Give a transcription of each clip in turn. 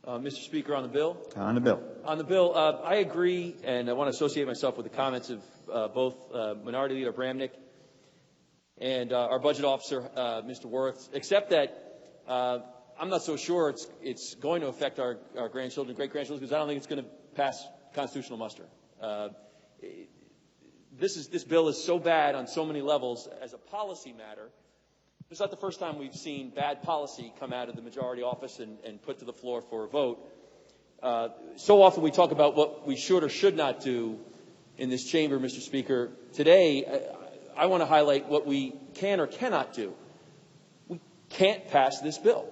Mr. Speaker, on the bill? On the bill. On the bill, I agree, and I want to associate myself with the comments of both Minority Leader Bramnick and our budget officer, Mr. Worth, except that I'm not so sure it's going to affect our grandchildren, great-grandchildren, because I don't think it's going to pass constitutional muster. This bill is so bad on so many levels as a policy matter. It's not the first time we've seen bad policy come out of the majority office and put to the floor for a vote. So often we talk about what we should or should not do in this chamber, Mr. Speaker. Today, I want to highlight what we can or cannot do. We can't pass this bill.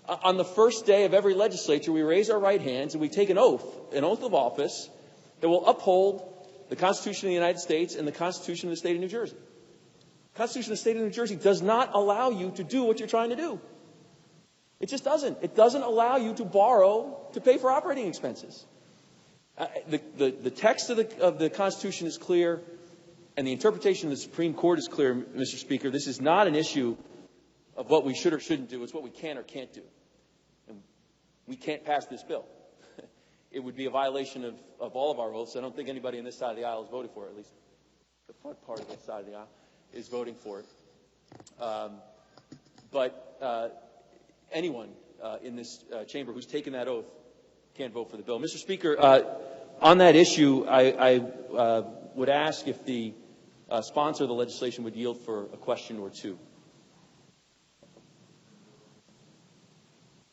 On the first day of every legislature, we raise our right hands and we take an oath of office that will uphold the Constitution of the United States and the Constitution of the state of New Jersey. The Constitution of the state of New Jersey does not allow you to do what you're trying to do. It just doesn't. It doesn't allow you to borrow to pay for operating expenses. The text of the Constitution is clear, and the interpretation of the Supreme Court is clear, Mr. Speaker. This is not an issue of what we should or shouldn't do. It's what we can or can't do. And we can't pass this bill. It would be a violation of all of our oaths. I don't think anybody on this side of the aisle is voting for it, at least the front part of this side of the aisle is voting for it. But anyone in this chamber who's taken that oath can't vote for the bill. Mr. Speaker, on that issue, I would ask if the sponsor of the legislation would yield for a question or two.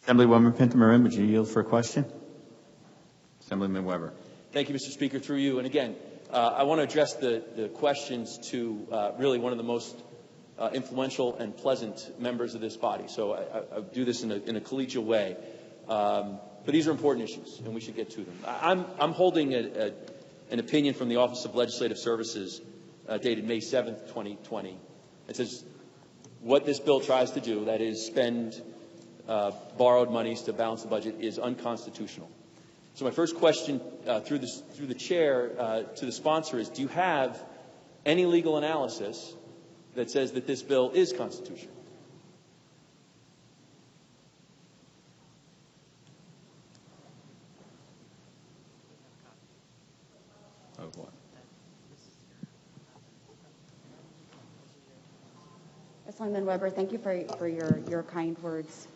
Assemblywoman Pinto-Marin, would you yield for a question? Assemblyman Webber. Thank you, Mr. Speaker. Through you. And again, I want to address the questions to really one of the most influential and pleasant members of this body. So I do this in a collegial way. But these are important issues, and we should get to them. I'm holding an opinion from the Office of Legislative Services dated May 7th, 2020. It says what this bill tries to do, that is spend borrowed monies to balance the budget, is unconstitutional. So my first question through the chair to the sponsor is, do you have any legal analysis that says that this bill is constitutional? Of what? Assemblyman Webber, thank you for your kind words.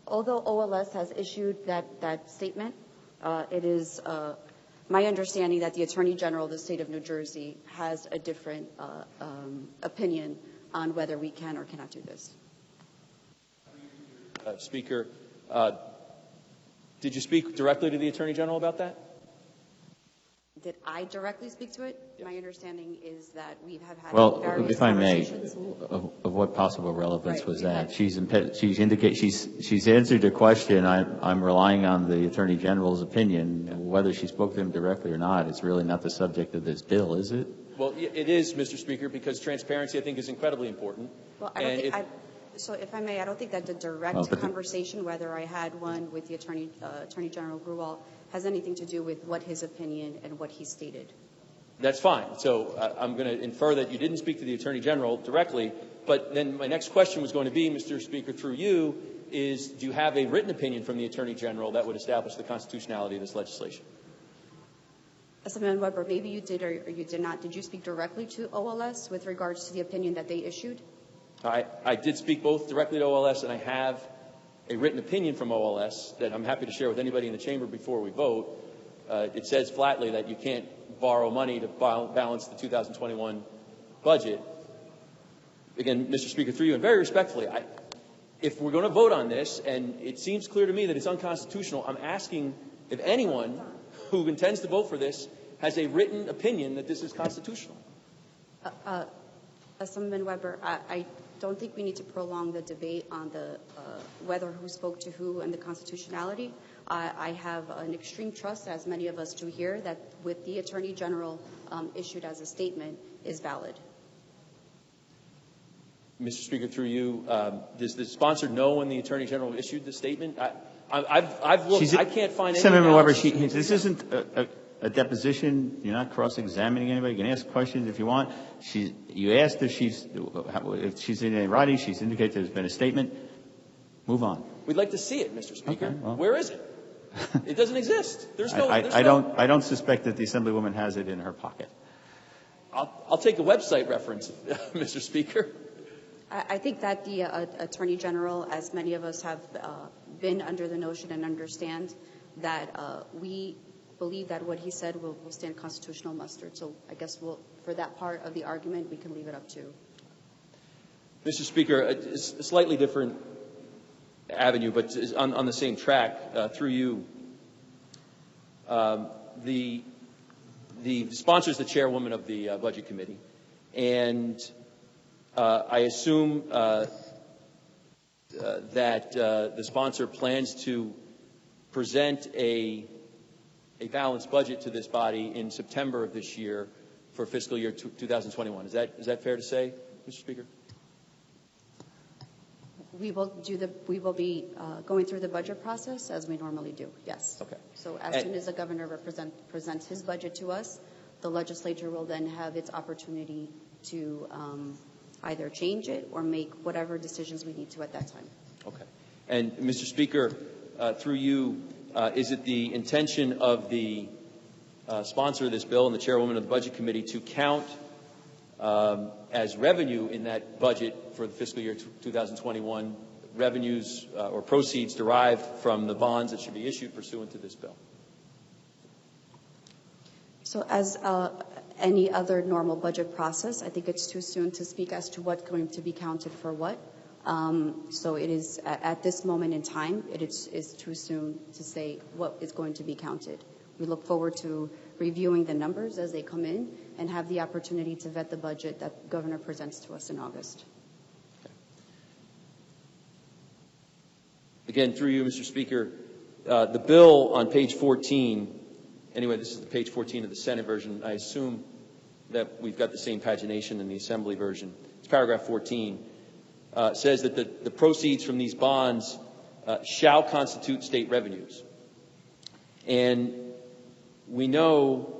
Although OLS has issued that statement, it is my understanding that the Attorney General of the state of New Jersey has a different opinion on whether we can or cannot do this. Speaker, did you speak directly to the Attorney General about that? Did I directly speak to it? Yes. My understanding is that we have had various if I may, of what possible relevance right. was that? She's answered the question. I'm relying on the Attorney General's opinion. Yeah. Whether she spoke to him directly or not, it's really not the subject of this bill, is it? Well, it is, Mr. Speaker, because transparency, I think, is incredibly important. Well, I don't think so if I may, I don't think that the direct conversation, whether I had one with the Attorney General Grewal, has anything to do with what his opinion and what he stated. That's fine. So I'm going to infer that you didn't speak to the Attorney General directly. But then my next question was going to be, Mr. Speaker, through you, is do you have a written opinion from the Attorney General that would establish the constitutionality of this legislation? Assemblyman Webber, maybe you did or you did not. Did you speak directly to OLS with regards to the opinion that they issued? I did speak both directly to OLS, and I have a written opinion from OLS that I'm happy to share with anybody in the chamber before we vote. It says flatly that you can't borrow money to balance the 2021 budget. Again, Mr. Speaker, through you, and very respectfully, if we're going to vote on this, and it seems clear to me that it's unconstitutional, I'm asking if anyone who intends to vote for this has a written opinion that this is constitutional. Assemblyman Webber, I don't think we need to prolong the debate on the whether who spoke to who and the constitutionality. I have an extreme trust, as many of us do here, that what the Attorney General issued as a statement is valid. Mr. Speaker, through you, does the sponsor know when the Attorney General issued the statement? I've looked. I can't find any. Senator Webber, this isn't a deposition. You're not cross-examining anybody. You can ask questions if you want. You asked if she's in writing. She's indicated there's been a statement. Move on. We'd like to see it, Mr. Speaker. Okay, well. Where is it? It doesn't exist. There's no. I don't suspect that the Assemblywoman has it in her pocket. I'll take a website reference, Mr. Speaker. I think that the Attorney General, as many of us have been under the notion and understand that we believe that what he said will stand constitutional muster. So I guess for that part of the argument, we can leave it up to. Mr. Speaker, a slightly different avenue, but on the same track, through you, the sponsor is the chairwoman of the Budget Committee, and I assume that the sponsor plans to present a balanced budget to this body in September of this year for fiscal year 2021. Is that fair to say, Mr. Speaker? We will be going through the budget process as we normally do. Yes. Okay. So as soon as the governor presents his budget to us, the legislature will then have its opportunity to either change it or make whatever decisions we need to at that time. Okay. And Mr. Speaker, through you, is it the intention of the sponsor of this bill and the chairwoman of the Budget Committee to count as revenue in that budget for the fiscal year 2021 revenues or proceeds derived from the bonds that should be issued pursuant to this bill? So as any other normal budget process, I think it's too soon to speak as to what's going to be counted for what. So it is, at this moment in time, it is too soon to say what is going to be counted. We look forward to reviewing the numbers as they come in and have the opportunity to vet the budget that the governor presents to us in August. Okay. Again, through you, Mr. Speaker, the bill on page 14, anyway, this is the page 14 of the Senate version. I assume that we've got the same pagination in the Assembly version. It's paragraph 14. Says that the proceeds from these bonds shall constitute state revenues. And we know,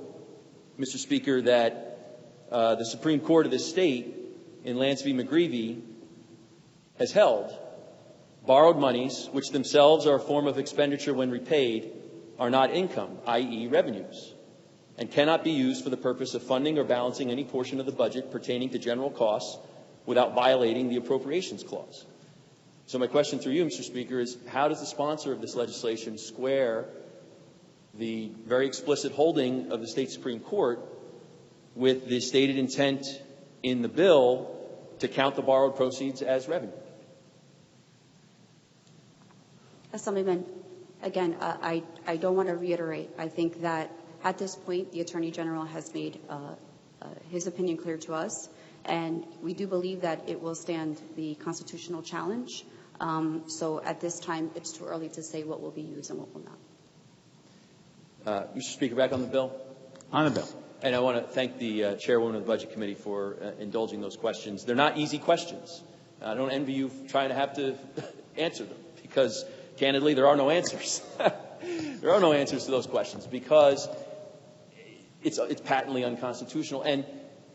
Mr. Speaker, that the Supreme Court of this state in Lance v. McGreevey has held borrowed monies, which themselves are a form of expenditure when repaid, are not income, i.e. revenues, and cannot be used for the purpose of funding or balancing any portion of the budget pertaining to general costs without violating the appropriations clause. So my question through you, Mr. Speaker, is how does the sponsor of this legislation square the very explicit holding of the state Supreme Court with the stated intent in the bill to count the borrowed proceeds as revenue? Assemblyman, again, I don't want to reiterate. I think that at this point, the Attorney General has made his opinion clear to us, and we do believe that it will stand the constitutional challenge. So at this time, it's too early to say what will be used and what will not. Mr. Speaker, back on the bill? On the bill. And I want to thank the chairwoman of the Budget Committee for indulging those questions. They're not easy questions. I don't envy you trying to have to answer them because, candidly, there are no answers. There are no answers to those questions because it's patently unconstitutional. And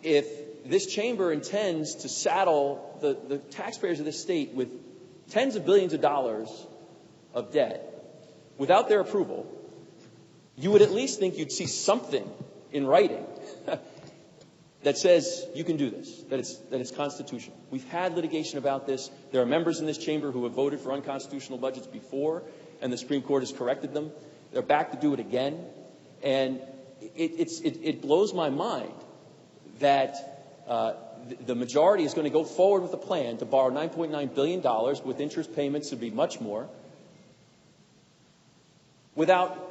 if this chamber intends to saddle the taxpayers of this state with tens of billions of dollars of debt without their approval, you would at least think you'd see something in writing that says you can do this, that it's constitutional. We've had litigation about this. There are members in this chamber who have voted for unconstitutional budgets before, and the Supreme Court has corrected them. They're back to do it again. And it blows my mind that the majority is going to go forward with a plan to borrow $9.9 billion with interest payments to be much more without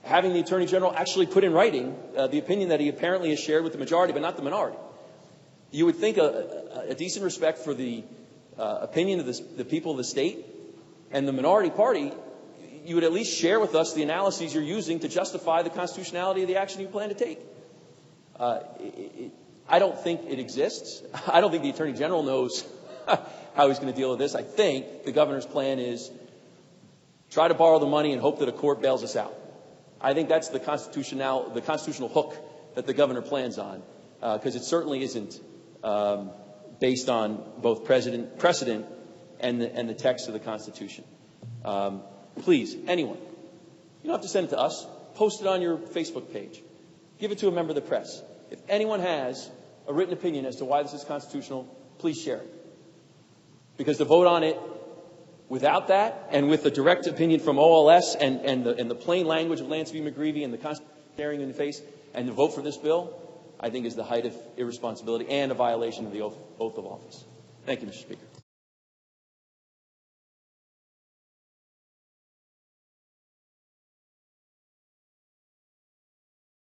having the Attorney General actually put in writing the opinion that he apparently has shared with the majority, but not the minority. You would think a decent respect for the opinion of the people of the state and the minority party, you would at least share with us the analyses you're using to justify the constitutionality of the action you plan to take. I don't think it exists. I don't think the Attorney General knows how he's going to deal with this. I think the governor's plan is try to borrow the money and hope that a court bails us out. I think that's the constitutional hook that the governor plans on, because it certainly isn't based on both precedent and the text of the Constitution. Please, anyone, you don't have to send it to us. Post it on your Facebook page. Give it to a member of the press. If anyone has a written opinion as to why this is constitutional, please share it. Because to vote on it without that, and with the direct opinion from OLS and the plain language of Lance V. McGreevey and the Constitution staring in the face, and to vote for this bill, I think is the height of irresponsibility and a violation of the oath of office. Thank you, Mr. Speaker.